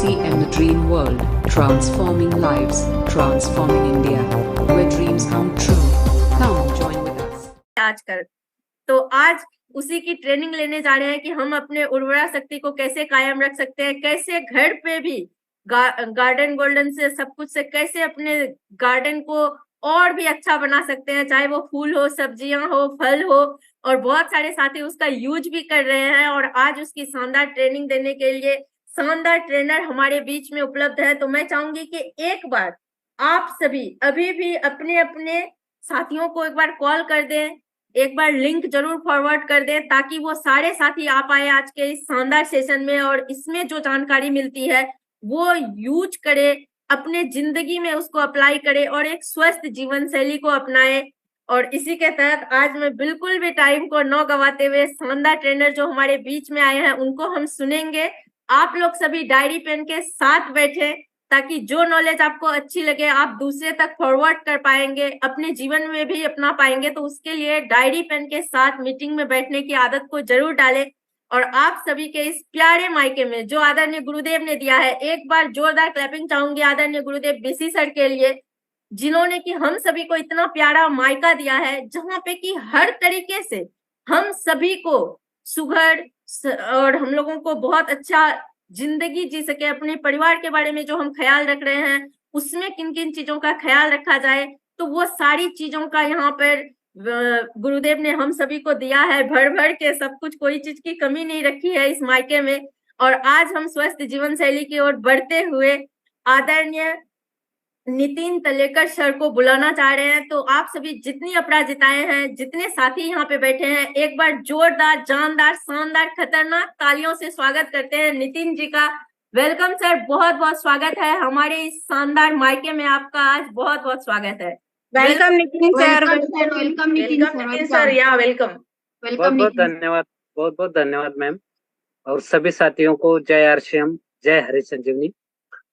UCM The Dream World, transforming lives, transforming India, where dreams come true. Come join with us. आजकल तो आज उसी की training लेने जा रहे हैं कि हम अपने उर्वरा शक्ति को कैसे कायम रख सकते हैं, कैसे घर पे भी गार्डन गोल्डन से सब कुछ से कैसे अपने गार्डन को और भी अच्छा बना सकते हैं, चाहे वो फूल हो, सब्जियां हो, फल हो। और बहुत सारे साथी उसका यूज भी कर रहे हैं और आज उसकी शानदार ट्रेनिंग देने के लिए शानदार ट्रेनर हमारे बीच में उपलब्ध है। तो मैं चाहूंगी कि एक बार आप सभी अभी भी अपने अपने साथियों को एक बार कॉल कर दें, एक बार लिंक जरूर फॉरवर्ड कर दें ताकि वो सारे साथी आ पाए आज के इस शानदार सेशन में और इसमें जो जानकारी मिलती है वो यूज करे, अपने जिंदगी में उसको अप्लाई करे और एक स्वस्थ जीवन शैली को अपनाए। और इसी के तहत आज मैं बिल्कुल भी टाइम को न गवाते हुए शानदार ट्रेनर जो हमारे बीच में आए हैं उनको हम सुनेंगे। आप लोग सभी डायरी पेन के साथ बैठे ताकि जो नॉलेज आपको अच्छी लगे आप दूसरे तक फॉरवर्ड कर पाएंगे, अपने जीवन में भी अपना पाएंगे। तो उसके लिए डायरी पेन के साथ मीटिंग में बैठने की आदत को जरूर डालें। और आप सभी के इस प्यारे मायके में जो आदरणीय गुरुदेव ने दिया है, एक बार जोरदार क्लैपिंग चाहूंगी आदरणीय गुरुदेव बीसी सर के लिए, जिन्होंने कि हम सभी को इतना प्यारा मायका दिया है जहां पे कि हर तरीके से हम सभी को सुघड़ और हम लोगों को बहुत अच्छा जिंदगी जी सके। अपने परिवार के बारे में जो हम ख्याल रख रहे हैं उसमें किन किन चीजों का ख्याल रखा जाए, तो वो सारी चीजों का यहाँ पर गुरुदेव ने हम सभी को दिया है भर भर के, सब कुछ, कोई चीज की कमी नहीं रखी है इस मायके में। और आज हम स्वस्थ जीवन शैली की ओर बढ़ते हुए आदरणीय नितिन तलेकर सर को बुलाना चाह रहे हैं। तो आप सभी जितनी अपराजिताएं हैं, जितने साथी यहाँ पे बैठे हैं, एक बार जोरदार, जानदार, शानदार, खतरनाक तालियों से स्वागत करते हैं नितिन जी का। वेलकम सर, बहुत बहुत स्वागत है हमारे इस शानदार मायके में, आपका आज बहुत बहुत स्वागत है। Welcome Nitin sir. Welcome Nitin sir, या वेलकम। बहुत बहुत धन्यवाद, बहुत बहुत धन्यवाद मैम। और सभी साथियों को जय आरसीएम, जय हरि संजीवनी।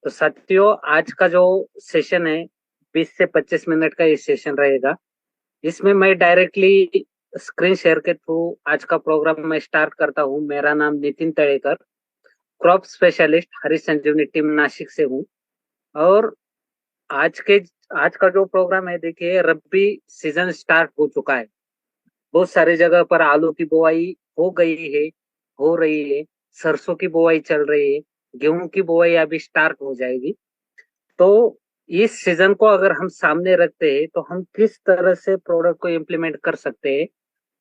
तो साथियों, आज का जो सेशन है 20 से 25 मिनट का ये सेशन रहेगा। इसमें मैं डायरेक्टली स्क्रीन शेयर के थ्रू आज का प्रोग्राम मैं स्टार्ट करता हूँ। मेरा नाम नितिन तलेकर, क्रॉप स्पेशलिस्ट, हरि संजीवनी टीम नासिक से हूँ। और आज का जो प्रोग्राम है, देखिए रब्बी सीजन स्टार्ट हो चुका है। बहुत सारी जगह पर आलू की बुआई हो गई है, हो रही है, सरसों की बुआई चल रही है, गेहूं की बुआई अभी स्टार्ट हो जाएगी। तो इस सीजन को अगर हम सामने रखते हैं तो हम किस तरह से प्रोडक्ट को इम्प्लीमेंट कर सकते हैं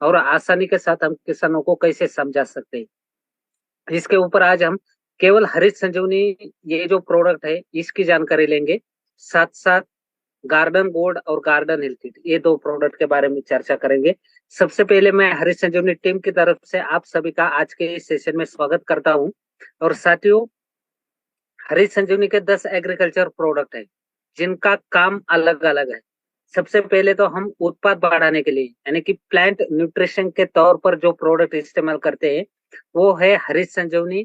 और आसानी के साथ हम किसानों को कैसे समझा सकते हैं, इसके ऊपर आज हम केवल हरित संजीवनी ये जो प्रोडक्ट है इसकी जानकारी लेंगे। साथ साथ गार्डन गोल्ड और गार्डन हेल्थ किट, ये दो प्रोडक्ट के बारे में चर्चा करेंगे। सबसे पहले मैं हरित संजीवनी टीम की तरफ से आप सभी का आज के इस सेशन में स्वागत करता हूं। और साथियों, हरित संजीवनी के 10 एग्रीकल्चर प्रोडक्ट है जिनका काम अलग अलग है। सबसे पहले तो हम उत्पाद बढ़ाने के लिए यानी कि प्लांट न्यूट्रिशन के तौर पर जो प्रोडक्ट इस्तेमाल करते हैं वो है हरित संजीवनी,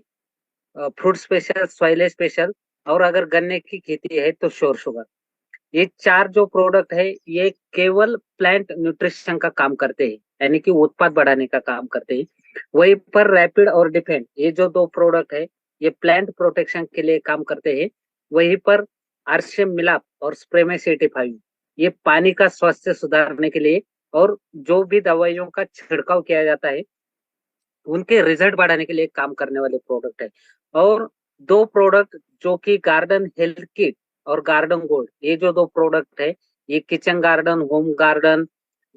फ्रूट स्पेशल, सॉइल स्पेशल, और अगर गन्ने की खेती है तो श्योर शुगर। ये 4 जो प्रोडक्ट है ये केवल प्लांट न्यूट्रिशन का काम करते हैं यानी कि उत्पाद बढ़ाने का काम करते हैं। वहीं पर रैपिड और डिफेंड, ये जो 2 प्रोडक्ट है ये प्लांट प्रोटेक्शन के लिए काम करते हैं। वहीं पर आरसीएम मिलाप और स्प्रे में सर्टिफाइड, ये पानी का स्वास्थ्य सुधारने के लिए और जो भी दवाइयों का छिड़काव किया जाता है उनके रिजल्ट बढ़ाने के लिए काम करने वाले प्रोडक्ट है। और 2 प्रोडक्ट जो कि गार्डन हेल्थ किट और गार्डन गोल्ड, ये जो 2 प्रोडक्ट है ये किचन गार्डन, होम गार्डन,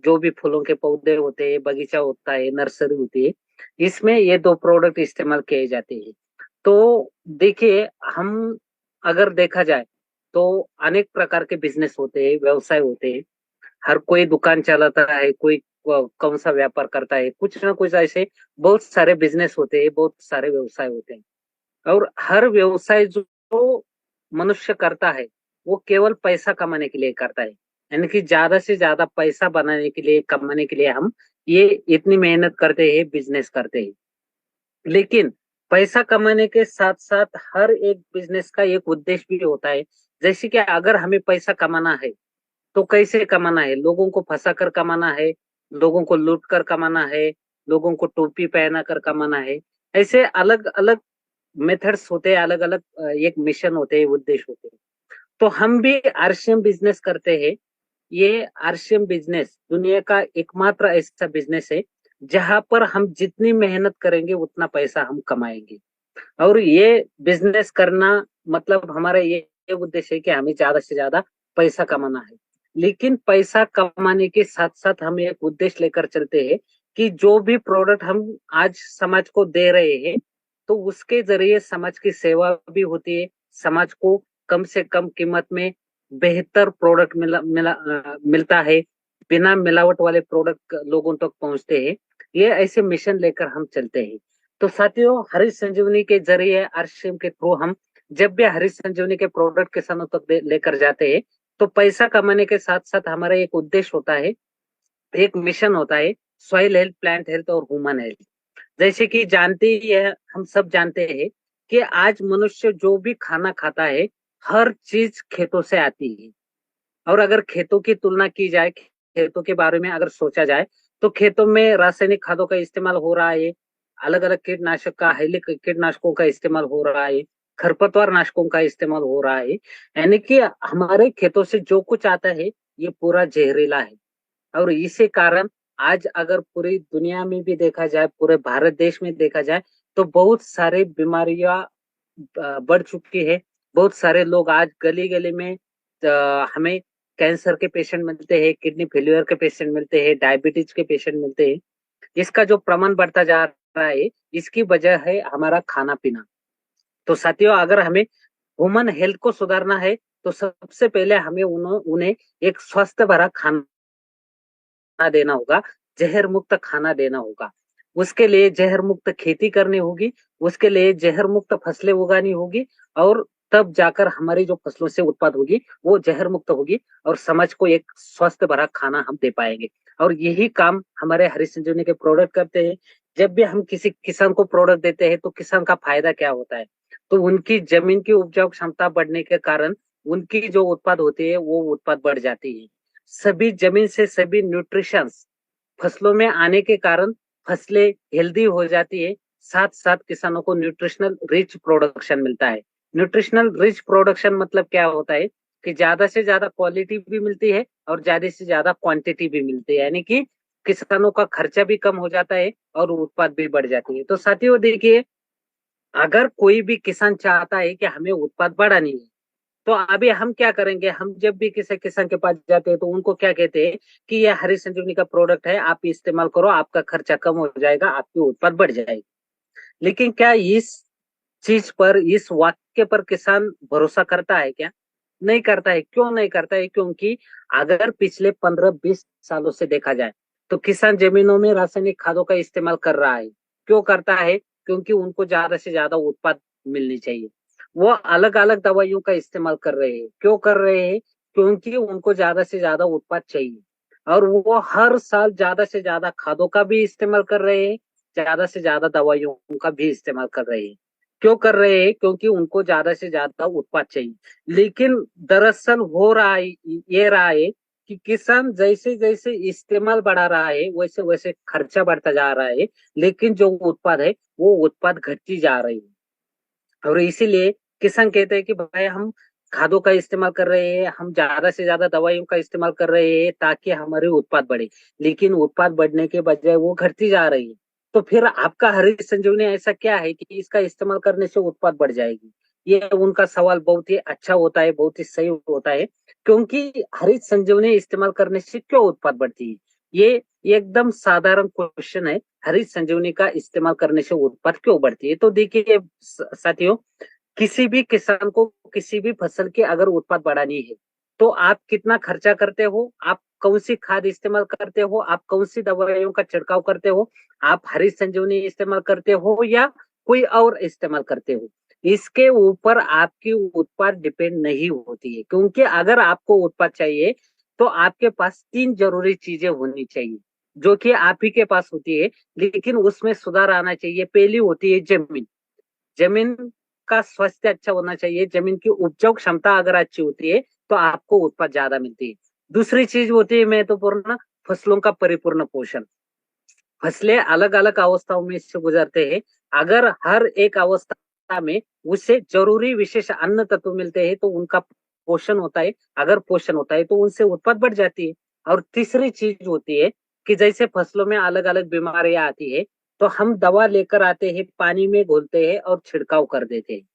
जो भी फूलों के पौधे होते हैं, बगीचा होता है, नर्सरी होती है, इसमें ये 2 प्रोडक्ट इस्तेमाल किए जाते हैं। तो देखिए, हम अगर देखा जाए तो अनेक प्रकार के बिजनेस होते हैं, व्यवसाय होते हैं। हर कोई दुकान चलाता है, कोई कौन सा व्यापार करता है, कुछ ना कुछ ऐसे बहुत सारे बिजनेस होते हैं, बहुत सारे व्यवसाय होते हैं। और हर व्यवसाय जो मनुष्य करता है वो केवल पैसा कमाने के लिए करता है, यानी कि ज्यादा से ज्यादा पैसा बनाने के लिए, कमाने के लिए हम ये इतनी मेहनत करते हैं, बिजनेस करते हैं। लेकिन पैसा कमाने के साथ साथ हर एक बिजनेस का एक उद्देश्य भी होता है। जैसे कि अगर हमें पैसा कमाना है तो कैसे कमाना है, लोगों को फंसा कर कमाना है, लोगों को लूट कर कमाना है, लोगों को टोपी पहना कर कमाना है, ऐसे अलग अलग मेथड्स होते हैं, अलग अलग एक मिशन होते हैं, उद्देश्य होते हैं। तो हम भी आरसीएम बिजनेस करते हैं। ये आरसीएम बिजनेस दुनिया का एकमात्र ऐसा बिजनेस है जहां पर हम जितनी मेहनत करेंगे उतना पैसा हम कमाएंगे। और ये बिजनेस करना मतलब हमारा ये उद्देश्य है कि हमें ज्यादा से ज्यादा पैसा कमाना है। लेकिन पैसा कमाने के साथ साथ हम एक उद्देश्य लेकर चलते हैं कि जो भी प्रोडक्ट हम आज समाज को दे रहे हैं, तो उसके जरिए समाज की सेवा भी होती है। समाज को कम से कम कीमत में बेहतर प्रोडक्ट मिलता है। बिना मिलावट वाले प्रोडक्ट लोगों तक पहुंचते हैं। ये ऐसे मिशन लेकर हम चलते हैं। तो साथियों, हरीश संजीवनी के जरिए आरसीएम के थ्रू हम जब भी हरीश संजीवनी के प्रोडक्ट किसानों तक लेकर जाते हैं, तो पैसा कमाने के साथ साथ हमारा एक उद्देश्य होता है, एक मिशन होता है, सॉइल हेल्थ, प्लांट हेल्थ और ह्यूमन हेल्थ। जैसे कि जानते ही है, हम सब जानते हैं कि आज मनुष्य जो भी खाना खाता है, हर चीज खेतों से आती है। और अगर खेतों की तुलना की जाए, खेतों के बारे में अगर सोचा जाए, तो खेतों में रासायनिक खादों का इस्तेमाल हो रहा है, अलग अलग कीटनाशक का हैलिक कीटनाशकों का इस्तेमाल हो रहा है, खरपतवार नाशकों का इस्तेमाल हो रहा है। यानी कि हमारे खेतों से जो कुछ आता है ये पूरा जहरीला है। और इसी कारण आज अगर पूरी दुनिया में भी देखा जाए, पूरे भारत देश में देखा जाए, तो बहुत सारे बीमारियां बढ़ चुकी है। बहुत सारे लोग आज गली गली में हमें कैंसर के पेशेंट मिलते हैं, किडनी फेल्यूर के पेशेंट मिलते हैं, डायबिटीज के पेशेंट मिलते हैं। इसका जो प्रमाण बढ़ता जा रहा है, इसकी वजह है हमारा खाना पीना। तो साथियों, अगर हमें ह्यूमन हेल्थ को सुधारना है, तो सबसे पहले हमें उन्हें एक स्वस्थ भरा खाना देना होगा, जहर मुक्त खाना देना होगा। उसके लिए जहर मुक्त खेती करनी होगी, उसके लिए जहर मुक्त फसलें उगानी होगी, और तब जाकर हमारी जो फसलों से उत्पाद होगी वो जहर मुक्त होगी, और समाज को एक स्वस्थ भरा खाना हम दे पाएंगे। और यही काम हमारे हरीश संजीवनी के प्रोडक्ट करते हैं। जब भी हम किसी किसान को प्रोडक्ट देते हैं, तो किसान का फायदा क्या होता है? तो उनकी जमीन की उपजाऊ क्षमता बढ़ने के कारण उनकी जो उत्पाद होती है वो उत्पाद बढ़ जाती है। सभी जमीन से सभी न्यूट्रिशंस फसलों में आने के कारण फसलें हेल्दी हो जाती है। साथ साथ किसानों को न्यूट्रिशनल रिच प्रोडक्शन मिलता है। न्यूट्रिशनल रिच प्रोडक्शन मतलब क्या होता है कि ज्यादा से ज्यादा क्वालिटी भी मिलती है और ज्यादा से ज्यादा क्वांटिटी भी मिलती है। यानी कि किसानों का खर्चा भी कम हो जाता है और उत्पाद भी बढ़ जाती है। तो साथियों देखिए, अगर कोई भी किसान चाहता है कि हमें उत्पाद बढ़ानी है, तो अभी हम क्या करेंगे? हम जब भी किसी किसान के पास जाते हैं, तो उनको क्या कहते हैं कि ये हरीश संजीवनी का प्रोडक्ट है, आप इस्तेमाल करो, आपका खर्चा कम हो जाएगा, आपकी उत्पाद बढ़ जाएगी। लेकिन क्या इस चीज पर, इस वाक्य पर किसान भरोसा करता है क्या? नहीं करता है। क्यों नहीं करता है? क्योंकि अगर पिछले 15-20 सालों से देखा जाए, तो किसान जमीनों में रासायनिक खादों का इस्तेमाल कर रहा है। क्यों करता है? क्योंकि उनको ज्यादा से ज्यादा उत्पाद मिलनी चाहिए। वो अलग अलग दवाइयों का इस्तेमाल कर रहे हैं। क्यों कर रहे हैं? क्योंकि उनको ज्यादा से ज्यादा उत्पाद चाहिए। और वो हर साल ज्यादा से ज्यादा खादों का भी इस्तेमाल कर रहे हैं, ज्यादा से ज्यादा दवाइयों का भी इस्तेमाल कर रहे हैं। क्यों कर रहे हैं? क्योंकि उनको ज्यादा से ज्यादा उत्पाद चाहिए। लेकिन दरअसल हो रहा है ये रहा है कि किसान जैसे जैसे इस्तेमाल बढ़ा रहा है, वैसे वैसे खर्चा बढ़ता जा रहा है, लेकिन जो उत्पाद है वो उत्पाद घटती जा रही है। और इसीलिए किसान कहते हैं कि भाई हम खादों का इस्तेमाल कर रहे हैं, हम ज्यादा से ज्यादा दवाइयों का इस्तेमाल कर रहे हैं ताकि हमारे उत्पाद बढ़े, लेकिन उत्पाद बढ़ने के बजाय वो घटती जा रही है। तो फिर आपका हरीश संजीवनी ऐसा क्या है कि इसका इस्तेमाल करने से उत्पाद बढ़ जाएगी? ये उनका सवाल बहुत ही अच्छा होता है, बहुत ही सही होता है। क्योंकि हरीश संजीवनी इस्तेमाल करने से क्यों उत्पाद बढ़ती है? ये एकदम साधारण क्वेश्चन है। हरीश संजीवनी का इस्तेमाल करने से उत्पाद क्यों बढ़ती है? तो देखिए साथियों, किसी भी किसान को किसी भी फसल की अगर उत्पाद बढ़ानी है, तो आप कितना खर्चा करते हो, आप कौन सी खाद इस्तेमाल करते हो, आप कौन सी दवाइयों का छिड़काव करते हो, आप हरीश संजीवनी इस्तेमाल करते हो या कोई और इस्तेमाल करते हो, इसके ऊपर आपकी उत्पाद डिपेंड नहीं होती है। क्योंकि अगर आपको उत्पाद चाहिए, तो आपके पास 3 जरूरी चीजें होनी चाहिए, जो कि आप ही के पास होती है, लेकिन उसमें सुधार आना चाहिए। पहली होती है जमीन। जमीन का स्वास्थ्य अच्छा होना चाहिए। जमीन की उपजाऊ क्षमता अगर अच्छी होती है, तो आपको उत्पाद ज्यादा मिलती है। दूसरी चीज होती है महत्वपूर्ण, फसलों का परिपूर्ण पोषण। फसलें अलग अलग अवस्थाओं में से गुजरते हैं। अगर हर एक अवस्था अवस्था में उससे जरूरी विशेष अन्न तत्व मिलते हैं, तो उनका पोषण होता है। अगर पोषण होता है तो उनसे उत्पाद बढ़ जाती है। और तीसरी चीज होती है कि जैसे फसलों में अलग अलग बीमारियां आती है, तो हम दवा लेकर आते हैं, पानी में घोलते हैं और छिड़काव कर देते हैं।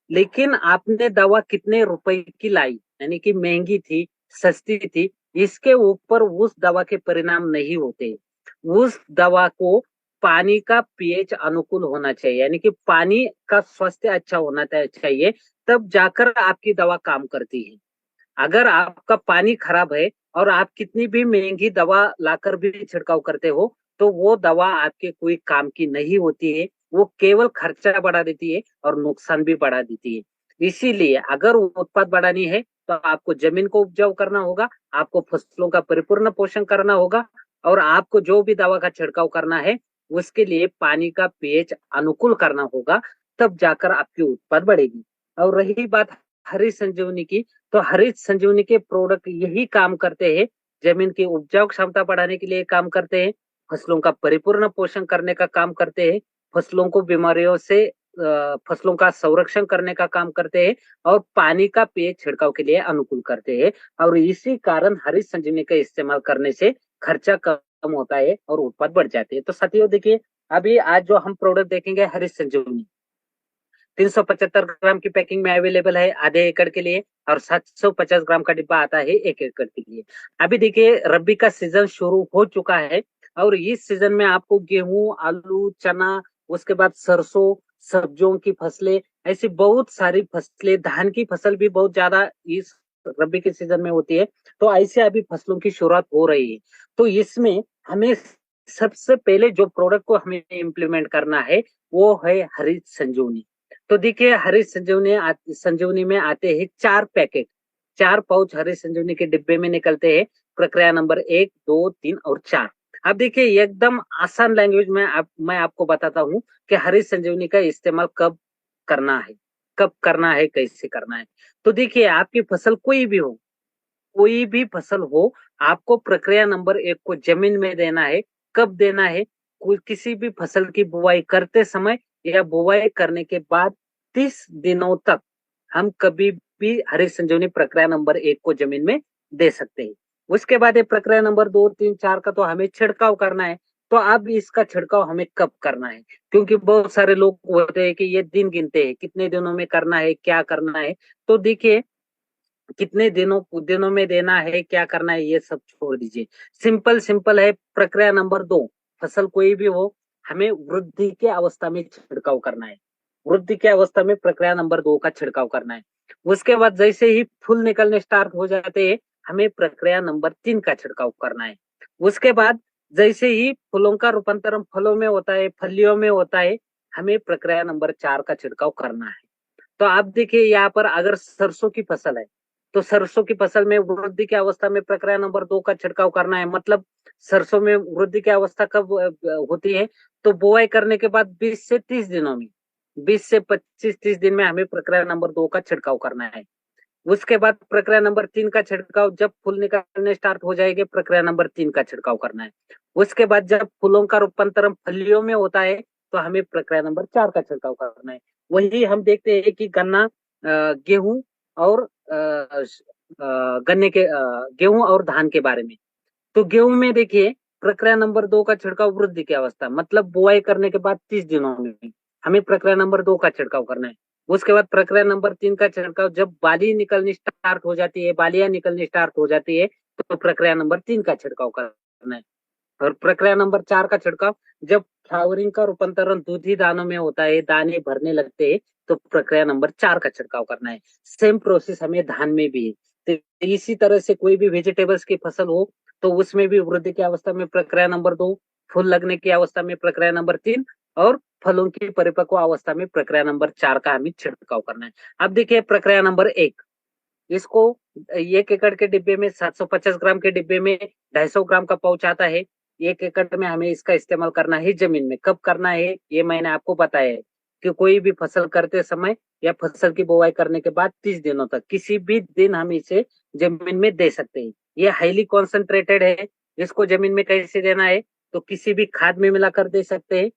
लेकिन आपने दवा कितने रुपए की लाई, यानी कि महंगी थी, सस्ती थी, इसके ऊपर उस दवा के परिणाम नहीं होते। उस दवा को पानी का पीएच अनुकूल होना चाहिए, यानी कि पानी का स्वास्थ्य अच्छा होना चाहिए, तब जाकर आपकी दवा काम करती है। अगर आपका पानी खराब है और आप कितनी भी महंगी दवा लाकर भी छिड़काव करते हो, तो वो दवा आपके कोई काम की नहीं होती है। वो केवल खर्चा बढ़ा देती है और नुकसान भी बढ़ा देती है। इसीलिए अगर उत्पाद बढ़ानी है तो आपको जमीन को उपजाऊ करना होगा, आपको फसलों का परिपूर्ण पोषण करना होगा, और आपको जो भी दवा का छिड़काव करना है उसके लिए पानी का पीएच अनुकूल करना होगा, तब जाकर आपकी उत्पाद बढ़ेगी। और रही बात हरी संजीवनी की, तो हरित संजीवनी के प्रोडक्ट यही काम करते हैं, जमीन की उपजाऊ क्षमता बढ़ाने के लिए काम करते हैं, फसलों का परिपूर्ण पोषण करने का काम करते हैं, फसलों को बीमारियों से फसलों का संरक्षण करने का काम करते हैं, और पानी का पीएच छिड़काव के लिए अनुकूल करते हैं। और इसी कारण हरित संजीवनी का इस्तेमाल करने से खर्चा कम होता है और उत्पाद बढ़ जाते हैं। तो साथियों देखिए, अभी आज जो हम प्रोडक्ट देखेंगे हरित संजीवनी 375 ग्राम की पैकिंग में अवेलेबल है आधे एकड़ के लिए, और 750 ग्राम का डिब्बा आता है 1 एकड़ के लिए। अभी देखिए, रबी का सीजन शुरू हो चुका है, और इस सीजन में आपको गेहूं, आलू, चना, उसके बाद सरसों, सब्जियों की फसलें, ऐसी बहुत सारी फसलें, धान की फसल भी बहुत ज्यादा इस रबी के सीजन में होती है। तो ऐसे अभी फसलों की शुरुआत हो रही है। तो इसमें हमें सबसे पहले जो प्रोडक्ट को हमें इम्प्लीमेंट करना है वो है हरित संजीवनी। तो देखिए, हरित संजीवनी में आते हैं 4 पैकेट, 4 पाउच हरित संजीवनी के डिब्बे में निकलते हैं, प्रक्रिया नंबर 1, 2, 3 और 4। अब देखिए, एकदम आसान लैंग्वेज में मैं आपको बताता हूँ कि हरित संजीवनी का इस्तेमाल कब करना है, कैसे करना है। तो देखिए, आपकी फसल कोई भी फसल हो, आपको प्रक्रिया नंबर 1 को जमीन में देना है। कब देना है? कोई किसी भी फसल की बुआई करते समय या बुआई करने के बाद 30 दिनों तक हम कभी भी हरित संजीवनी प्रक्रिया नंबर 1 को जमीन में दे सकते हैं। उसके बाद ये प्रक्रिया नंबर 2, 3, 4 का तो हमें छिड़काव करना है। तो अब इसका छिड़काव हमें कब करना है? क्योंकि बहुत सारे लोग होते हैं कि ये दिन गिनते हैं, कितने दिनों में करना है, क्या करना है। तो देखिए, कितने दिनों में देना है, क्या करना है, ये सब छोड़ दीजिए। सिंपल है। प्रक्रिया नंबर 2, फसल कोई भी हो, हमें वृद्धि के अवस्था में छिड़काव करना है। वृद्धि के अवस्था में प्रक्रिया नंबर 2 का छिड़काव करना है। उसके बाद जैसे ही फूल निकलने स्टार्ट हो जाते हैं, हमें प्रक्रिया नंबर 3 का छिड़काव करना है। उसके बाद जैसे ही फूलों का रूपांतरण फलों में होता है, फलियों में होता है, हमें प्रक्रिया नंबर 4 का छिड़काव करना है। तो आप देखिए, यहाँ पर अगर सरसों की फसल है, तो सरसों की फसल में वृद्धि की अवस्था में प्रक्रिया नंबर 2 का छिड़काव करना है। मतलब सरसों में वृद्धि की अवस्था कब होती है? तो बुआई करने के बाद 20 से 30 दिनों में, 20 से 25-30 दिन में हमें प्रक्रिया नंबर 2 का छिड़काव करना है। उसके बाद प्रक्रिया नंबर 3 का छिड़काव जब फूल निकलने स्टार्ट हो जाएंगे, प्रक्रिया नंबर 3 का छिड़काव करना है। उसके बाद जब फूलों का रूपांतरण फलियों में होता है, तो हमें प्रक्रिया नंबर 4 का छिड़काव करना है। वही हम देखते हैं कि गन्ना, गेहूं और गेहूं और धान के बारे में। तो गेहूं में देखिए, प्रक्रिया नंबर 2 का छिड़काव वृद्धि की अवस्था, मतलब बुआई करने के बाद 30 दिनों में हमें प्रक्रिया नंबर 2 का छिड़काव करना है। उसके बाद प्रक्रिया नंबर 3 का छिड़काव जब बालियां निकलनी स्टार्ट हो जाती है, तो प्रक्रिया नंबर 3 का छिड़काव करना है। और प्रक्रिया नंबर 4 का छिड़काव जब फ्लावरिंग का रूपांतरण दूधी दानों में होता है, दाने भरने लगते हैं, तो प्रक्रिया नंबर 4 का छिड़काव करना है। सेम प्रोसेस हमें धान में भी है। तो इसी तरह से कोई भी वेजिटेबल्स की फसल हो, तो उसमें भी वृद्धि की अवस्था में प्रक्रिया नंबर 2, फूल लगने की अवस्था में प्रक्रिया नंबर 3, और फलों की परिपक्व अवस्था में प्रक्रिया नंबर 4 का हमें छिड़काव करना है। अब देखिए, प्रक्रिया नंबर 1, इसको 1 एकड़ के डिब्बे में, 750 ग्राम के डिब्बे में 250 ग्राम का पाउच आता है। 1 एकड़ में हमें इसका इस्तेमाल करना है जमीन में। कब करना है ये मैंने आपको बताया है कि कोई भी फसल करते समय या फसल की बुआई करने के बाद 30 दिनों तक किसी भी दिन हम इसे जमीन में दे सकते हैं। ये हाईली कॉन्सेंट्रेटेड है। इसको जमीन में कैसे देना है? तो किसी भी खाद में मिलाकर दे सकते हैं,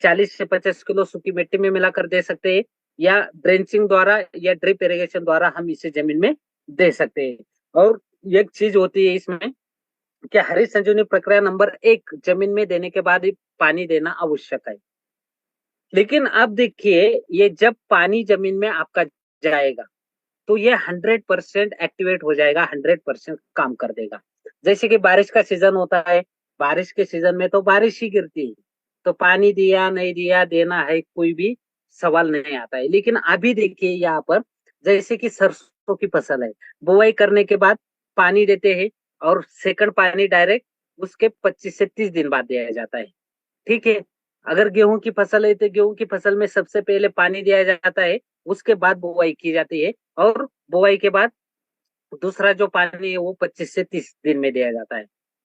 40 से 50 किलो सूखी मिट्टी में मिलाकर दे सकते हैं, या ड्रेंचिंग द्वारा या ड्रिप इरिगेशन द्वारा हम इसे जमीन में दे सकते हैं। और एक चीज होती है इसमें कि हरित संजीवनी प्रक्रिया नंबर 1 जमीन में देने के बाद ही पानी देना आवश्यक है। लेकिन अब देखिए, ये जब पानी जमीन में आपका जाएगा तो ये 100% एक्टिवेट हो जाएगा, 100% काम कर देगा। जैसे कि बारिश का सीजन होता है, बारिश के सीजन में तो बारिश ही गिरती है, तो पानी दिया नहीं दिया देना है कोई भी सवाल नहीं आता है। लेकिन अभी देखिए यहाँ पर, जैसे कि सरसों की फसल है, बुआई करने के बाद पानी देते हैं और सेकंड पानी डायरेक्ट उसके 25 से 30 दिन बाद दिया जाता है। ठीक है। अगर गेहूं की फसल है तो गेहूं की फसल में सबसे पहले पानी दिया जाता है, उसके बाद बुआई की जाती है, और बुआई के बाद दूसरा जो पानी है वो 25 से 30 दिन में दिया जाता है।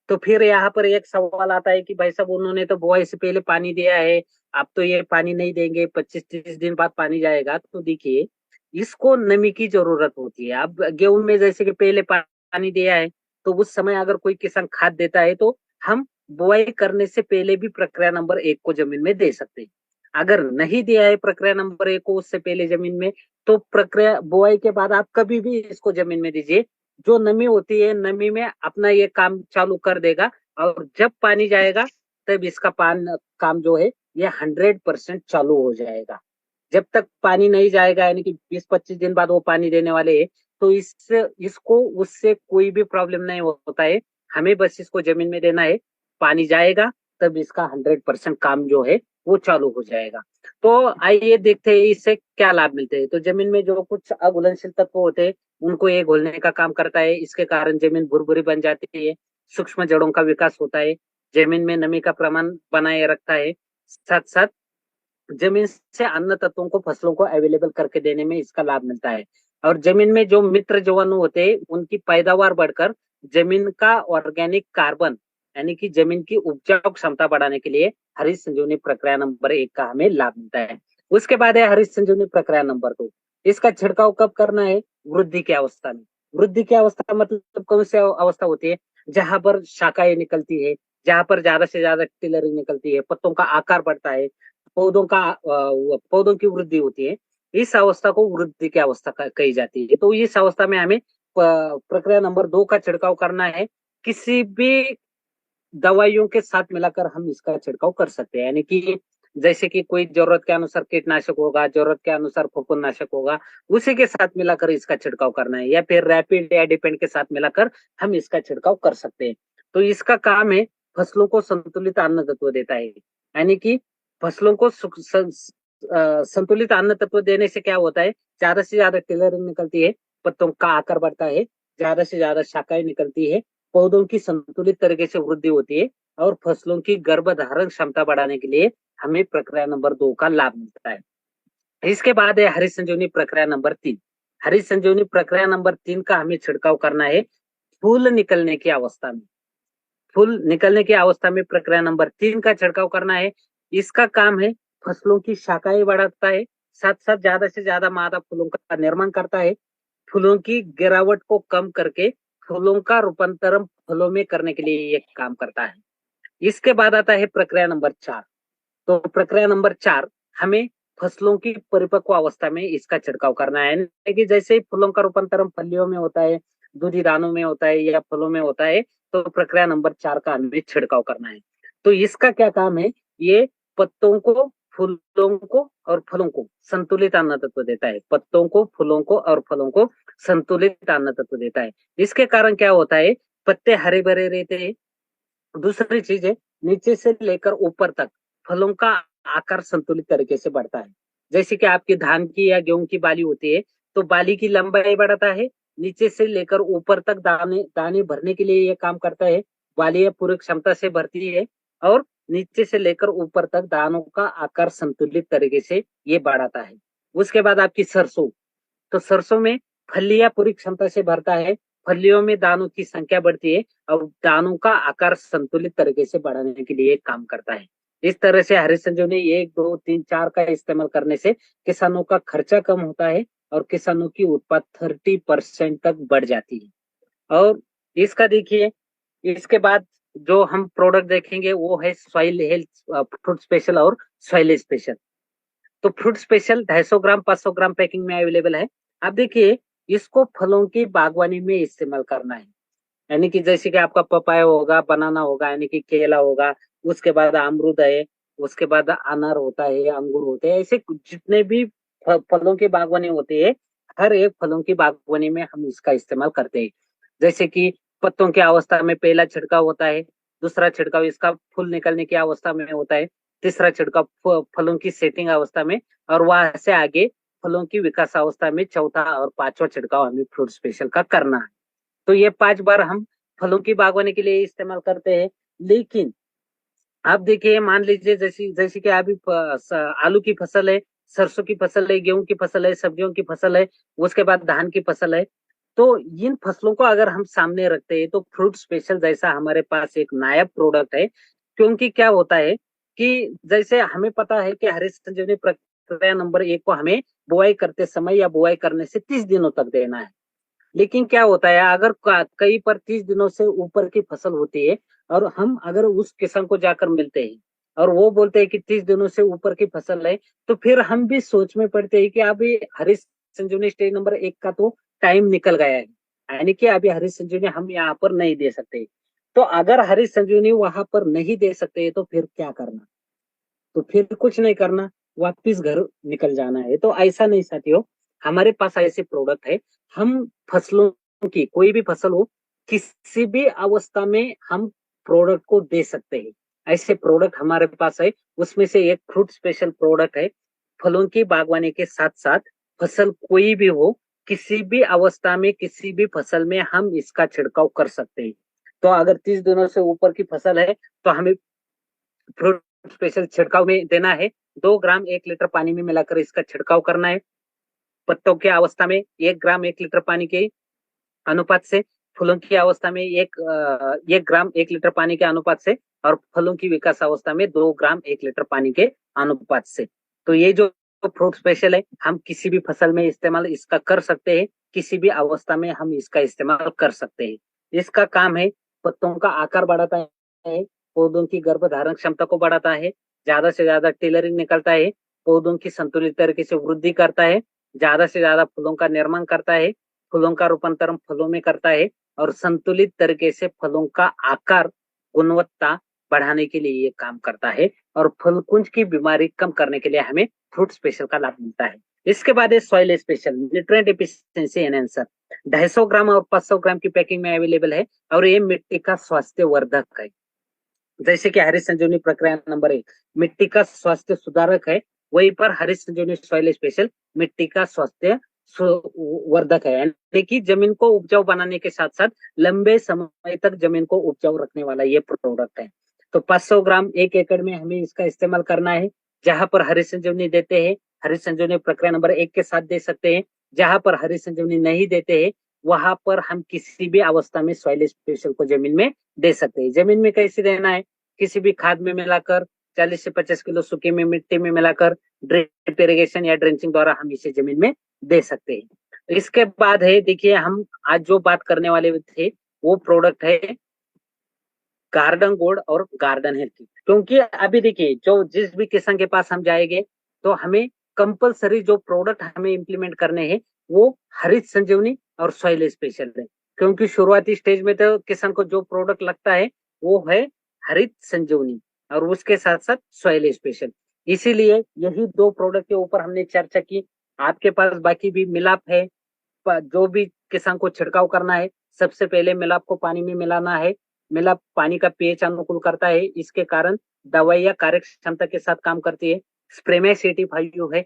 तो फिर यहाँ पर एक सवाल आता है कि भाई साहब, उन्होंने तो बुआई से पहले पानी दिया है, अब तो ये पानी नहीं देंगे, 25-30 दिन बाद पानी जाएगा। तो देखिए, इसको नमी की जरूरत होती है। अब गेहूं में जैसे कि पहले पानी दिया है, तो उस समय अगर कोई किसान खाद देता है तो हम बुआई करने से पहले भी प्रक्रिया नंबर 1 को जमीन में दे सकते हैं। अगर नहीं दिया है प्रक्रिया नंबर 1 को उससे पहले जमीन में, तो प्रक्रिया बुआई के बाद आप कभी भी इसको जमीन में दीजिए। जो नमी होती है, नमी में अपना ये काम चालू कर देगा, और जब पानी जाएगा तब इसका काम जो है ये 100% चालू हो जाएगा। जब तक पानी नहीं जाएगा, यानी कि 20-25 दिन बाद वो पानी देने वाले हैं, तो इसको उससे कोई भी प्रॉब्लम नहीं होता है। हमें बस इसको जमीन में देना है, पानी जाएगा तब इसका 100% काम जो है वो चालू हो जाएगा। तो आइए देखते हैं इससे क्या लाभ मिलते हैं। तो जमीन में जो कुछ अघुलनशील तत्व होते हैं उनको ये घोलने का काम करता है। इसके कारण जमीन भुरभुरी बन जाती है, सूक्ष्म जड़ों का विकास होता है, जमीन में नमी का प्रमाण बनाए रखता है, साथ साथ जमीन से अन्न तत्वों को फसलों को अवेलेबल करके देने में इसका लाभ मिलता है। और जमीन में जो मित्र जीवाणु होते हैं उनकी पैदावार बढ़कर जमीन का ऑर्गेनिक कार्बन, यानी कि जमीन की उपजाऊ क्षमता बढ़ाने के लिए हरित संजीवनी प्रक्रिया नंबर 1 का हमें लाभ मिलता है। उसके बाद है हरित संजीवनी प्रक्रिया नंबर 2। इसका छिड़काव कब करना है? वृद्धि की अवस्था में। वृद्धि की अवस्था मतलब कौन सी अवस्था होती है? जहां पर शाखाएं निकलती है, जहां पर ज्यादा से ज्यादा टिलरिंग निकलती है, पत्तों का आकार बढ़ता है, पौधों की वृद्धि होती है। इस अवस्था को वृद्धि की अवस्था कही जाती है। तो इस अवस्था में हमें प्रक्रिया नंबर 2 का छिड़काव करना है। किसी भी दवाइयों के साथ मिलाकर हम इसका छिड़काव कर सकते हैं, यानी कि जैसे कि कोई जरूरत के अनुसार कीटनाशक होगा, जरूरत के अनुसार फफूंदनाशक होगा, उसी के साथ मिलाकर इसका छिड़काव करना है, या फिर रैपिड या डिपेंड के साथ मिलाकर हम इसका छिड़काव कर सकते हैं। तो इसका काम है फसलों को संतुलित अन्न तत्व देता है, यानी कि फसलों को संतुलित अन्न तत्व देने से क्या होता है, ज्यादा से ज्यादा टिलरिंग निकलती है, पत्तों का आकार बढ़ता है, ज्यादा से ज्यादा शाखाएं निकलती है, पौधों की संतुलित तरीके से वृद्धि होती है, और फसलों की गर्भधारण क्षमता बढ़ाने के लिए हमें प्रक्रिया नंबर 2 का लाभ मिलता है। इसके बाद है हरित संजीवनी प्रक्रिया नंबर 3। हरित संजीवनी प्रक्रिया नंबर 3 का हमें छिड़काव करना है फूल निकलने की अवस्था में। फूल निकलने की अवस्था में प्रक्रिया नंबर 3 का छिड़काव करना है। इसका काम है फसलों की शाखाएं बढ़ाता है, साथ साथ ज्यादा से ज्यादा मादा फूलों का निर्माण करता है, फूलों की गिरावट को कम करके फूलों का रूपांतरण फलों में करने के लिए ये काम करता है। इसके बाद आता है प्रक्रिया नंबर 4। तो प्रक्रिया नंबर 4 हमें फसलों की परिपक्व अवस्था में इसका छिड़काव करना है, कि जैसे ही फूलों का रूपांतरण फलियों में होता है, दूधी दानों में होता है या फलों में होता है, तो प्रक्रिया नंबर 4 का हमें छिड़काव करना है। तो इसका क्या काम है? ये पत्तों को, फूलों को और फलों को संतुलित अन्न तत्व देता है। पत्तों को, फूलों को और फलों को संतुलित अन्न तत्व देता है। इसके कारण क्या होता है? पत्ते हरे भरे रहते हैं। दूसरी चीज है, नीचे से लेकर ऊपर तक फलों का आकार संतुलित तरीके से बढ़ता है। जैसे कि आपकी धान की या गेहूं की बाली होती है, तो बाली की लंबाई बढ़ाता है, नीचे से लेकर ऊपर तक दाने दाने भरने के लिए यह काम करता है। बालियां पूरी क्षमता से भरती है, और नीचे से लेकर ऊपर तक दानों का आकार संतुलित तरीके से ये बढ़ाता है। उसके बाद आपकी सरसों, तो सरसों में फलियां पूरी क्षमता से भरता है, फलियों में दानों की संख्या बढ़ती है, और दानों का आकार संतुलित तरीके से बढ़ाने के लिए काम करता है। इस तरह से हरित संजीवनी 1, 2, 3, 4 का इस्तेमाल करने से किसानों का खर्चा कम होता है, और किसानों की उत्पाद 30% तक बढ़ जाती है। और इसका देखिए, इसके बाद जो हम प्रोडक्ट देखेंगे वो है सॉइल हेल्थ फ्रूट स्पेशल और सॉइल स्पेशल। तो फ्रूट स्पेशल 250 ग्राम 500 ग्राम पैकिंग में अवेलेबल है। अब देखिए, इसको फलों की बागवानी में इस्तेमाल करना है, यानी कि जैसे कि आपका पपाया होगा, बनाना होगा, यानी कि केला होगा, उसके बाद अमरूद है, उसके बाद अनार होता है, अंगूर होते हैं, ऐसे जितने भी फलों की बागवानी होती है, हर एक फलों की बागवानी में हम इसका इस्तेमाल करते हैं। जैसे कि पत्तों की अवस्था में पहला छिड़काव होता है, दूसरा छिड़काव इसका फूल निकलने की अवस्था में होता है, तीसरा छिड़काव फलों की सेटिंग अवस्था में, और वहां से आगे फलों की विकास अवस्था में चौथा और पांचवा छिड़काव हमें फ्रूट स्पेशल का करना है। तो ये 5 बार हम फलों की बागवानी के लिए इस्तेमाल करते हैं। लेकिन आप देखिए, मान लीजिए जैसी जैसे कि अभी आलू की फसल है, सरसों की फसल है, गेहूं की फसल है, सब्जियों की फसल है, उसके बाद धान की फसल है। तो इन फसलों को अगर हम सामने रखते हैं तो फ्रूट स्पेशल जैसा हमारे पास एक नायाब प्रोडक्ट है। क्योंकि क्या होता है कि जैसे हमें पता है कि हरित संजीवनी प्रक्रिया नंबर 1 को हमें बुआई करते समय या बुआई करने से 30 दिनों तक देना है। लेकिन क्या होता है, अगर कहीं पर 30 दिनों से ऊपर की फसल होती है और हम अगर उस किसान को जाकर मिलते हैं और वो बोलते हैं कि 30 दिनों से ऊपर की फसल है, तो फिर हम भी सोच में पड़ते हैं कि अभी हरीश संजीवनी स्टेज नंबर 1 का तो टाइम निकल गया है, यानी कि अभी हरीश संजीवनी हम यहाँ पर नहीं दे सकते। तो अगर हरीश संजीवनी वहां पर नहीं दे सकते तो फिर क्या करना? तो फिर कुछ नहीं करना, वापिस घर निकल जाना है। तो ऐसा नहीं साथियों, हमारे पास ऐसे प्रोडक्ट है, हम फसलों की कोई भी फसल हो, किसी भी अवस्था में हम प्रोडक्ट को दे सकते हैं। ऐसे प्रोडक्ट हमारे पास है, उसमें से एक फ्रूट स्पेशल प्रोडक्ट है। फलों की बागवानी के साथ साथ फसल कोई भी हो, किसी भी अवस्था में किसी भी फसल में हम इसका छिड़काव कर सकते हैं। तो अगर 30 दिनों से ऊपर की फसल है तो हमें फ्रूट स्पेशल छिड़काव में देना है। 2 ग्राम 1 लीटर पानी में मिलाकर इसका छिड़काव करना है। पत्तों की अवस्था में 1 ग्राम 1 लीटर पानी के अनुपात से, फूलों की अवस्था में 1 ग्राम 1 लीटर पानी के अनुपात से, और फलों की विकास अवस्था में 2 ग्राम 1 लीटर पानी के अनुपात से। तो ये जो फ्रूट स्पेशल है, हम किसी भी फसल में इस्तेमाल इसका कर सकते हैं, किसी भी अवस्था में हम इसका इस्तेमाल कर सकते हैं। इसका काम है, पत्तों का आकार बढ़ाता है, पौधों की गर्भधारण क्षमता को बढ़ाता है, ज्यादा से ज्यादा टेलरिंग निकलता है, पौधों की संतुलित तरीके से वृद्धि करता है, ज्यादा से ज्यादा फूलों का निर्माण करता है, फूलों का रूपांतरण फलों में करता है, और संतुलित तरीके से फलों का आकार गुणवत्ता बढ़ाने के लिए ये काम करता है, और फलकुंज की बीमारी कम करने के लिए हमें फ्रूट स्पेशल का लाभ मिलता है। इसके बाद है soil special nutrient efficiency enhancer, 250 ग्राम और 500 ग्राम की पैकिंग में अवेलेबल है, और ये मिट्टी का स्वास्थ्य वर्धक है। जैसे कि हरित संजीवनी प्रक्रिया नंबर 1 मिट्टी का स्वास्थ्य सुधारक है, वहीं पर हरित संजीवनी सॉइल स्पेशल मिट्टी का स्वास्थ्य वर्धक है, यानी कि जमीन को उपजाऊ बनाने के साथ साथ लंबे समय तक जमीन को उपजाऊ रखने वाला ये प्रोडक्ट है। तो 500 ग्राम 1 एकड़ में हमें इसका इस्तेमाल करना है। जहां पर हरित संजीवनी देते हैं, हरित संजीवनी प्रक्रिया नंबर 1 के साथ दे सकते हैं। जहां पर हरित संजीवनी नहीं देते हैं, वहां पर हम किसी भी अवस्था में सॉइल स्पेशल को जमीन में दे सकते हैं। जमीन में कैसे देना है? किसी भी खाद में मिलाकर, 40 से 50 किलो सूखी में मिट्टी में मिलाकर, ड्रिप इरिगेशन या ड्रेंचिंग द्वारा हम इसे जमीन में दे सकते हैं। इसके बाद है, देखिए हम आज जो बात करने वाले थे वो प्रोडक्ट है गार्डन गोल्ड और गार्डन हेल्थ किट। क्योंकि अभी देखिए, जो जिस भी किसान के पास हम जाएंगे तो हमें कंपलसरी जो प्रोडक्ट हमें इम्प्लीमेंट करने हैं वो हरित संजीवनी और सॉइल स्पेशल है। क्योंकि शुरुआती स्टेज में तो किसान को जो प्रोडक्ट लगता है वो है हरित संजीवनी और उसके साथ साथ सॉइल स्पेशल। इसीलिए यही 2 प्रोडक्ट के ऊपर हमने चर्चा की। आपके पास बाकी भी मिलाप है, जो भी किसान को छिड़काव करना है, सबसे पहले मिलाप को पानी में मिलाना है। मिलाप पानी का पीएच अनुकूल करता है, इसके कारण दवाइयां कार्य क्षमता के साथ काम करती है। स्प्रे में सर्टिफाइड है।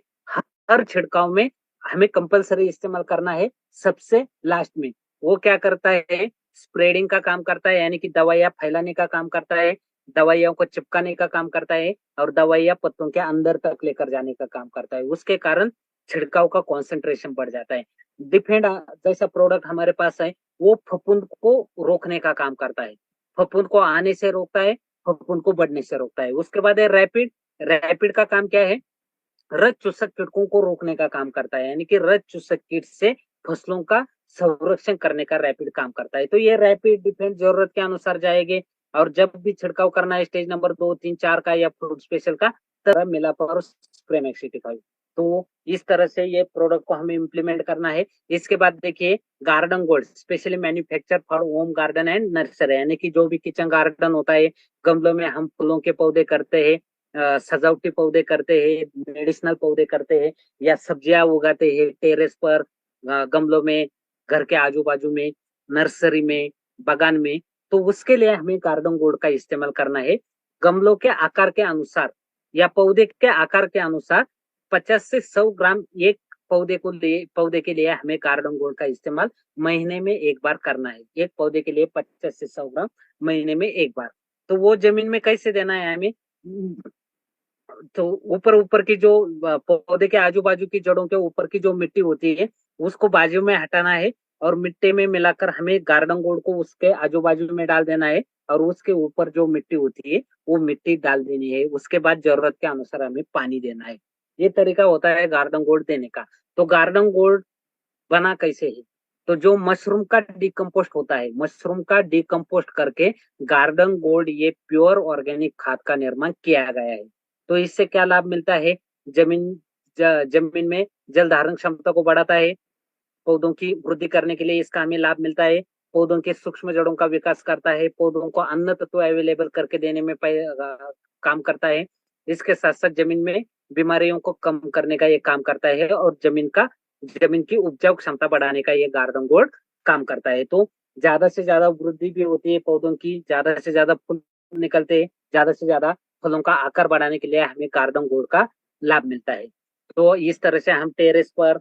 हर छिड़काव में हमें कंपलसरी इस्तेमाल करना है सबसे लास्ट में। वो क्या करता है? स्प्रेडिंग का काम करता है, यानी कि दवाइयां फैलाने का काम करता है, दवाइयों को चिपकाने का काम करता है, और दवाइयां पत्तों के अंदर तक लेकर जाने का काम करता है। उसके कारण छिड़काव का कॉन्सेंट्रेशन बढ़ जाता है। डिफेंड जैसा प्रोडक्ट हमारे पास है, वो फफूंद को रोकने का काम करता है, फफूंद को आने से रोकता है, फफूंद को बढ़ने से रोकता है। उसके बाद है रैपिड। रैपिड का काम क्या है? रज चूसक कीटकों को रोकने का काम करता है, यानी कि रज चूसक कीट से फसलों का संरक्षण करने का रैपिड काम करता है। तो ये रैपिड डिफेंस जरूरत के अनुसार जाएंगे, और जब भी छिड़काव करना है स्टेज नंबर 2, 3, 4 का या फ्रूट स्पेशल का, तरह मिलापर स्प्रेमैक्सिटिफाइव। तो इस तरह से ये प्रोडक्ट को हमें इम्प्लीमेंट करना है। इसके बाद देखिए garden gold specially manufacture for home garden and nursery, यानी कि जो भी किचन गार्डन होता है, गमलों में हम फूलों के पौधे करते हैं, सजावटी पौधे करते हैं, मेडिसिनल पौधे करते हैं, या सब्जियां उगाते हैं टेरेस पर, गमलों में, घर के आजू बाजू में, नर्सरी में, बागान में, तो उसके लिए हमें गार्डन गोल्ड का इस्तेमाल करना है। गमलों के आकार के अनुसार या पौधे के आकार के अनुसार 50 से 100 ग्राम एक पौधे के लिए हमें गार्डन गोल्ड का इस्तेमाल महीने में एक बार करना है। एक पौधे के लिए 50 से 100 ग्राम महीने में एक बार। तो वो जमीन में कैसे देना है हमें, तो ऊपर ऊपर की जो पौधे के आजू बाजू की जड़ों के ऊपर की जो मिट्टी होती है उसको बाजू में हटाना है, और मिट्टी में मिलाकर हमें गार्डन गोल्ड को उसके आजू बाजू में डाल देना है, और उसके ऊपर जो मिट्टी होती है वो मिट्टी डाल देनी है। उसके बाद जरूरत के अनुसार हमें पानी देना है। ये तरीका होता है गार्डन गोल्ड देने का। तो गार्डन गोल्ड बना कैसे है, तो जो मशरूम का डिकम्पोस्ट होता है, मशरूम का डिकम्पोस्ट करके गार्डन गोल्ड ये प्योर ऑर्गेनिक खाद का निर्माण किया गया है। तो इससे क्या लाभ मिलता है, जमीन में जल धारण क्षमता को बढ़ाता है, पौधों की वृद्धि करने के लिए इसका हमें लाभ मिलता है, पौधों के सूक्ष्म जड़ों का विकास करता है, पौधों को अन्न तत्व अवेलेबल करके देने में काम करता है। इसके साथ साथ जमीन में बीमारियों को कम करने का ये काम करता है, और जमीन की उपजाऊ क्षमता बढ़ाने का ये गार्डन गोल्ड काम करता है। तो ज्यादा से ज्यादा वृद्धि भी होती है पौधों की, ज्यादा से ज्यादा फूल निकलते हैं, ज्यादा से ज्यादा फलों का आकार बढ़ाने के लिए हमें गार्डन गोल्ड का लाभ मिलता है। तो इस तरह से हम टेरेस पर,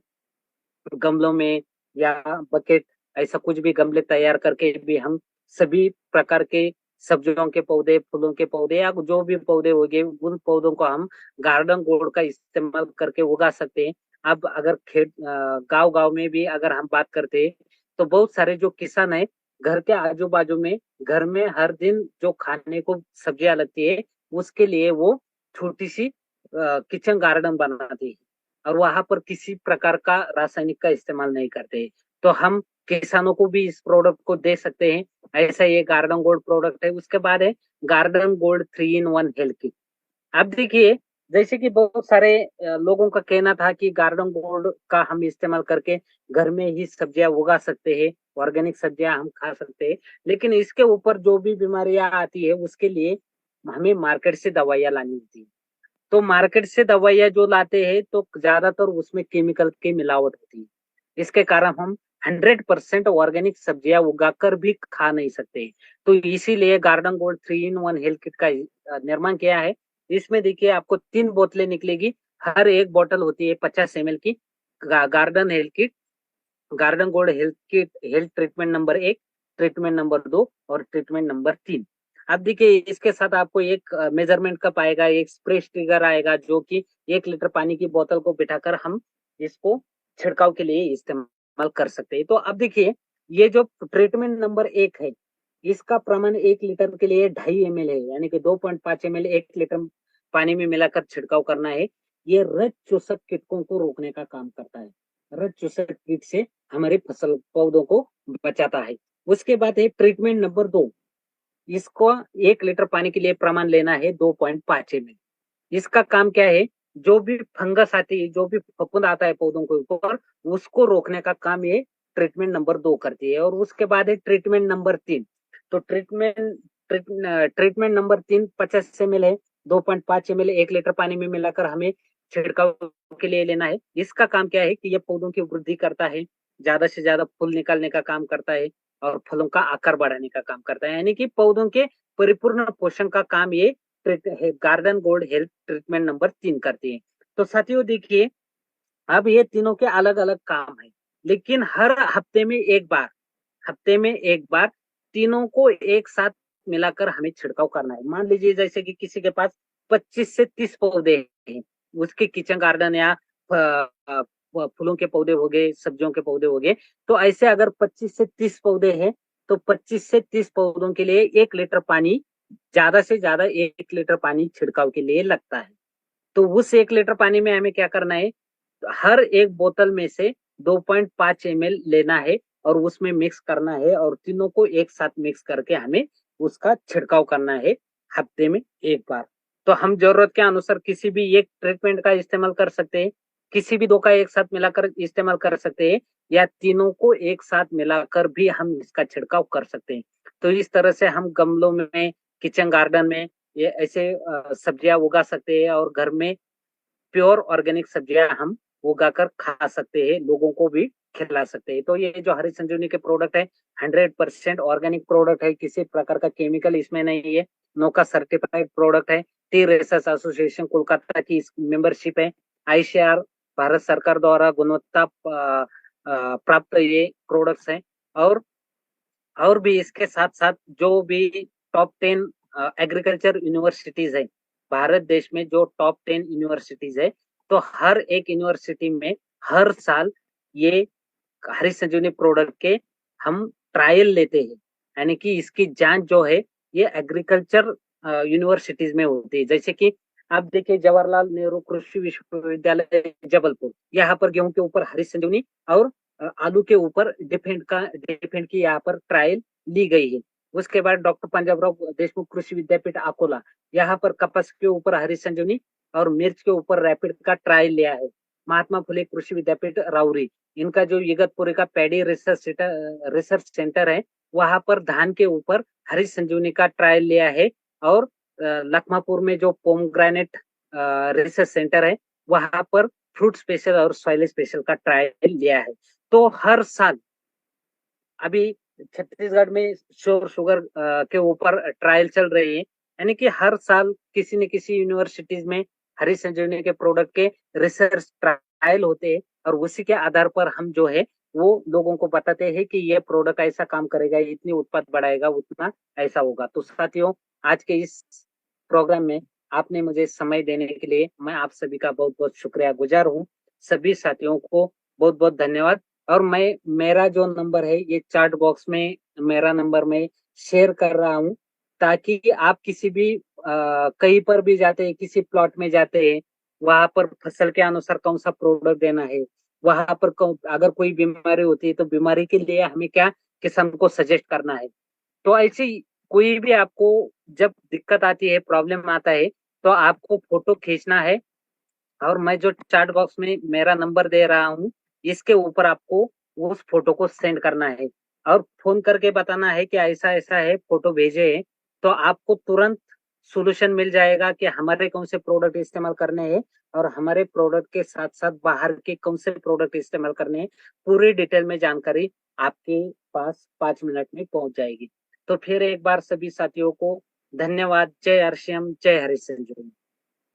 गमलों में या बकेट, ऐसा कुछ भी गमले तैयार करके भी हम सभी प्रकार के सब्जियों के पौधे, फूलों के पौधे या जो भी पौधे होंगे उन पौधों को हम गार्डन गोल्ड का इस्तेमाल करके उगा सकते हैं। अब अगर गांव गांव में भी अगर हम बात करते हैं तो बहुत सारे जो किसान है, घर के आजू बाजू में, घर में हर दिन जो खाने को सब्जियां लगती है उसके लिए वो छोटी सी किचन गार्डन बनाती है, और वहां पर किसी प्रकार का रासायनिक का इस्तेमाल नहीं करते। तो हम किसानों को भी इस प्रोडक्ट को दे सकते हैं। ऐसा ये गार्डन गोल्ड प्रोडक्ट है। उसके बाद है garden gold 3-in-1 health kit. अब देखिए जैसे कि बहुत सारे लोगों का कहना था कि गार्डन गोल्ड का हम इस्तेमाल करके घर में ही सब्जियां उगा सकते हैं, ऑर्गेनिक सब्जियां हम खा सकते हैं, लेकिन इसके ऊपर जो भी बीमारियां आती है उसके लिए हमें मार्केट से दवाइयां लानी होती है। तो मार्केट से दवाइयां जो लाते हैं तो ज्यादातर उसमें केमिकल की मिलावट होती है। इसके कारण हम 100% ऑर्गेनिक सब्जियां उगाकर भी खा नहीं सकते। तो इसीलिए garden gold 3-in-1 health kit का निर्माण किया है। इसमें देखिए आपको 3 बोतलें निकलेगी, हर एक बोतल होती है 50 ml की। Garden health kit, garden gold health kit, health treatment number 1, treatment number 2 और ट्रीटमेंट नंबर 3। अब देखिए इसके साथ आपको एक मेजरमेंट कप आएगा, एक स्प्रे स्टिकर आएगा, जो कि 1 लीटर पानी की बोतल को बिठाकर हम इसको छिड़काव के लिए इस्तेमाल कर सकते हैं। तो अब देखिए ये जो ट्रीटमेंट नंबर 1 है, इसका प्रमाण 1 लीटर के लिए 2.5 ml है, यानी कि 2.5 ml 1 लीटर पानी में मिलाकर छिड़काव करना है। ये रज चूसक कीटकों को रोकने का काम करता है। रज चूसक कीट से हमारे फसल पौधों को बचाता है। उसके बाद है ट्रीटमेंट नंबर 2। इसको 1 लीटर पानी के लिए प्रमाण लेना है 2.5 ml। इसका काम क्या है, जो भी फंगस आती है, जो भी फफूंद आता है पौधों के ऊपर, उसको रोकने का काम ये ट्रीटमेंट नंबर 2 करती है। और उसके बाद है ट्रीटमेंट नंबर 3। तो ट्रीटमेंट नंबर 3 50 ml है, 2.5 ml 1 लीटर पानी में मिलाकर हमें छिड़काव के लिए लेना है। इसका काम क्या है कि ये पौधों की वृद्धि करता है, ज्यादा से ज्यादा फूल निकालने का काम करता है, और फलों का आकार बढ़ाने का काम करता है, यानी कि पौधों के परिपूर्ण पोषण का काम ये garden gold health treatment number 3 करती है। तो साथियों देखिए, अब ये तीनों के अलग अलग काम है, लेकिन हर हफ्ते में एक बार तीनों को एक साथ मिलाकर हमें छिड़काव करना है। मान लीजिए जैसे कि किसी के पास 25 से 30 पौधे हैं, उसके किचन गार्डन या फूलों के पौधे हो गए, सब्जियों के पौधे हो गए, तो ऐसे अगर 25 से 30 पौधे हैं तो 25 से 30 पौधों के लिए 1 लीटर पानी, ज्यादा से ज्यादा 1 लीटर पानी छिड़काव के लिए लगता है। तो उस 1 लीटर पानी में हमें क्या करना है, हर एक बोतल में से 2.5 ml लेना है और उसमें मिक्स करना है, और तीनों को एक साथ मिक्स करके हमें उसका छिड़काव करना है हफ्ते में एक बार। तो हम जरूरत के अनुसार किसी भी एक ट्रीटमेंट का इस्तेमाल कर सकते हैं, किसी भी दो का एक साथ मिलाकर इस्तेमाल कर सकते हैं, या तीनों को एक साथ मिलाकर भी हम इसका छिड़काव कर सकते हैं। तो इस तरह से हम गमलों में, किचन गार्डन में ये ऐसे सब्जियां उगा सकते हैं और घर में प्योर ऑर्गेनिक सब्जियां हम उगाकर खा सकते हैं, लोगों को भी खिला सकते हैं। तो ये जो हरी संजीवनी के प्रोडक्ट है 100% ऑर्गेनिक प्रोडक्ट है, किसी प्रकार का केमिकल इसमें नहीं है, नोका सर्टिफाइड प्रोडक्ट है, टी रिसर्च एसोसिएशन कोलकाता की मेंबरशिप है, आईसीआर भारत सरकार द्वारा गुणवत्ता प्राप्त ये प्रोडक्ट्स हैं। और भी इसके साथ साथ जो भी टॉप 10 एग्रीकल्चर यूनिवर्सिटीज है भारत देश में, जो टॉप 10 यूनिवर्सिटीज है, तो हर एक यूनिवर्सिटी में हर साल ये हरी संजीवनी प्रोडक्ट के हम ट्रायल लेते हैं, यानी कि इसकी जांच जो है ये एग्रीकल्चर यूनिवर्सिटीज में होती है। जैसे कि आप देखिए जवाहरलाल नेहरू कृषि विश्वविद्यालय जबलपुर, यहाँ पर गेहूं के ऊपर हरी संजीवनी और आलू के ऊपर डिफेंड की यहाँ पर ट्रायल ली गई है। उसके बाद डॉक्टर पंजाबराव देशमुख कृषि विद्यापीठ अकोला, यहाँ पर कपास के ऊपर हरी संजीवनी और मिर्च के ऊपर रैपिड का ट्रायल लिया है। महात्मा फुले कृषि विद्यापीठ राउरी, इनका जो इगतपुरी का पैडी रिसर्च सेंटर है, वहां पर धान के ऊपर हरी संजीवनी का ट्रायल लिया है। और लखमापुर में जो पोमग्रेनेट रिसर्च सेंटर है, वहां पर फ्रूट स्पेशल और सॉइल स्पेशल का ट्रायल लिया है। तो हर साल अभी छत्तीसगढ़ में श्योर शुगर के ऊपर ट्रायल चल रही है, यानी कि हर साल किसी न किसी यूनिवर्सिटीज में हरी संजीवनी के प्रोडक्ट के रिसर्च ट्रायल होते हैं, और उसी के आधार पर हम जो है वो लोगों को बताते हैं कि ये प्रोडक्ट ऐसा काम करेगा, इतनी उत्पादन बढ़ाएगा, उतना ऐसा होगा। तो साथियों, आज के इस प्रोग्राम में आपने मुझे समय देने के लिए मैं आप सभी का बहुत बहुत शुक्रिया गुजार हूँ। सभी साथियों को बहुत बहुत धन्यवाद। और मेरा जो नंबर है ये चैट बॉक्स में मेरा नंबर मैं शेयर कर रहा हूँ, ताकि आप किसी भी कहीं पर भी जाते हैं, किसी प्लॉट में जाते हैं, वहां पर फसल के अनुसार कौन सा प्रोडक्ट देना है, वहां पर अगर कोई बीमारी होती है तो बीमारी के लिए हमें क्या किसान को सजेस्ट करना है। तो ऐसी कोई भी आपको जब दिक्कत आती है, प्रॉब्लम आता है, तो आपको फोटो खींचना है, और मैं जो चैट बॉक्स में मेरा नंबर दे रहा हूँ इसके ऊपर आपको उस फोटो को सेंड करना है, और फोन करके बताना है कि ऐसा ऐसा है, फोटो भेजे है। तो आपको तुरंत सोल्यूशन मिल जाएगा कि हमारे कौन से प्रोडक्ट इस्तेमाल करने हैं, और हमारे प्रोडक्ट के साथ साथ बाहर के कौन से प्रोडक्ट इस्तेमाल करने हैं, पूरी डिटेल में जानकारी आपके पास 5 मिनट में पहुंच जाएगी। तो फिर एक बार सभी साथियों को धन्यवाद। जय आरसीएम, जय हरी संजीवनी।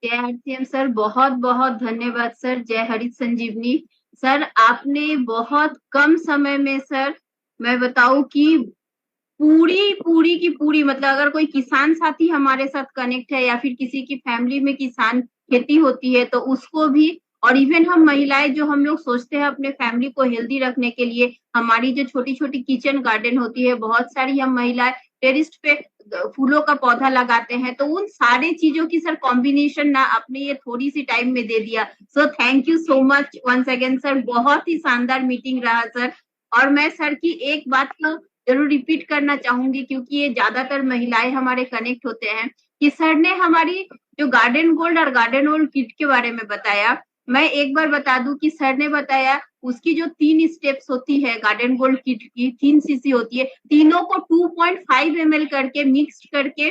जय हरिसियम सर, बहुत बहुत धन्यवाद सर। जय हरि संजीवनी सर, आपने बहुत कम समय में सर, मैं बताऊं कि पूरी की पूरी, मतलब अगर कोई किसान साथी हमारे साथ कनेक्ट है या फिर किसी की फैमिली में किसान खेती होती है तो उसको भी, और इवन हम महिलाएं जो हम लोग सोचते हैं अपने फैमिली को हेल्दी रखने के लिए, हमारी जो छोटी छोटी किचन गार्डन होती है, बहुत सारी हम महिलाएं टेरिस पे फूलों का पौधा लगाते हैं, तो उन सारे चीजों की सर कॉम्बिनेशन ना आपने ये थोड़ी सी टाइम में दे दिया। So thank you so much once again sir, बहुत ही शानदार मीटिंग रहा सर। और मैं सर की एक बात को जरूर रिपीट करना चाहूंगी, क्योंकि ये ज्यादातर महिलाएं हमारे कनेक्ट होते हैं, कि सर ने हमारी जो गार्डन गोल्ड और गार्डन गोल्ड किट के बारे में बताया। मैं एक बार बता दूं कि सर ने बताया उसकी जो 3 स्टेप्स होती है गार्डन गोल्ड किट की, 3 सीसी होती है, तीनों को 2.5 ml करके मिक्स करके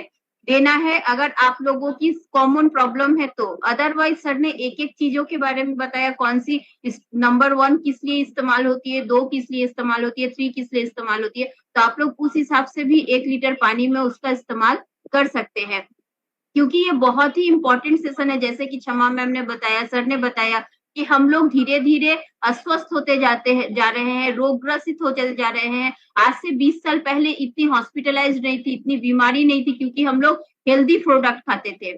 देना है अगर आप लोगों की कॉमन प्रॉब्लम है तो। अदरवाइज सर ने एक एक चीजों के बारे में बताया, कौन सी नंबर 1 किस लिए इस्तेमाल होती है, 2 किस लिए इस्तेमाल होती है, 3 किस लिए इस्तेमाल होती है। तो आप लोग उस हिसाब से भी 1 लीटर पानी में उसका इस्तेमाल कर सकते हैं, क्योंकि ये बहुत ही इंपॉर्टेंट सेशन है। जैसे कि क्षमा मैम ने बताया, सर ने बताया कि हम लोग धीरे धीरे अस्वस्थ होते जा रहे हैं, रोगग्रसित होते जा रहे हैं। आज से 20 साल पहले इतनी हॉस्पिटलाइज नहीं थी, इतनी बीमारी नहीं थी, क्योंकि हम लोग हेल्दी प्रोडक्ट खाते थे।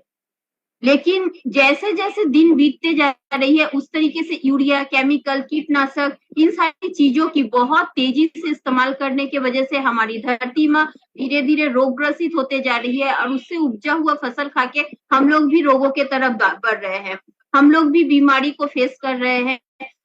लेकिन जैसे जैसे दिन बीतते जा रही है, उस तरीके से यूरिया, केमिकल, कीटनाशक, इन सारी चीजों की बहुत तेजी से इस्तेमाल करने की वजह से हमारी धरती माँ धीरे धीरे रोगग्रसित होते जा रही है, और उससे उपजा हुआ फसल खा के हम लोग भी रोगों के तरफ बढ़ रहे हैं, हम लोग भी बीमारी को फेस कर रहे हैं।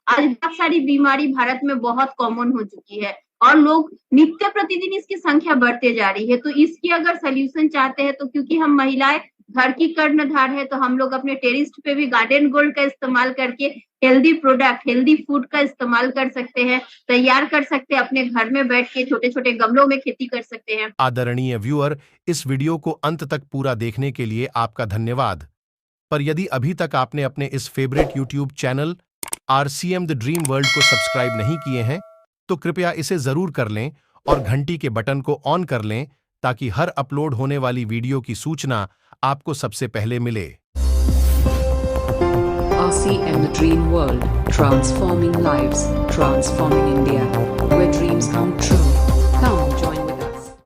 आज बहुत सारी बीमारी भारत में बहुत कॉमन हो चुकी है, और लोग नित्य प्रतिदिन इसकी संख्या बढ़ते जा रही है। तो इसकी अगर सोल्यूशन चाहते हैं तो, क्योंकि हम महिलाएं घर की कर्णधार है, तो हम लोग अपने टेरिस पे भी गार्डन गोल्ड का इस्तेमाल करके हेल्दी प्रोडक्ट, हेल्दी फूड का इस्तेमाल कर सकते हैं, तैयार कर सकते हैं, अपने घर में बैठ के छोटे छोटे गमलों में खेती कर सकते हैं। आदरणीय व्यूअर, इस वीडियो को अंत तक पूरा देखने के लिए आपका धन्यवाद। पर यदि अभी तक आपने अपने इस favourite YouTube channel RCM the dream world को सब्सक्राइब नहीं किए हैं, तो कृपया इसे जरूर कर लें और घंटी के बटन को ऑन कर लें ताकि हर अपलोड होने वाली वीडियो की सूचना आपको सबसे पहले मिले। RCM The Dream World, transforming lives, transforming India, where dreams come true.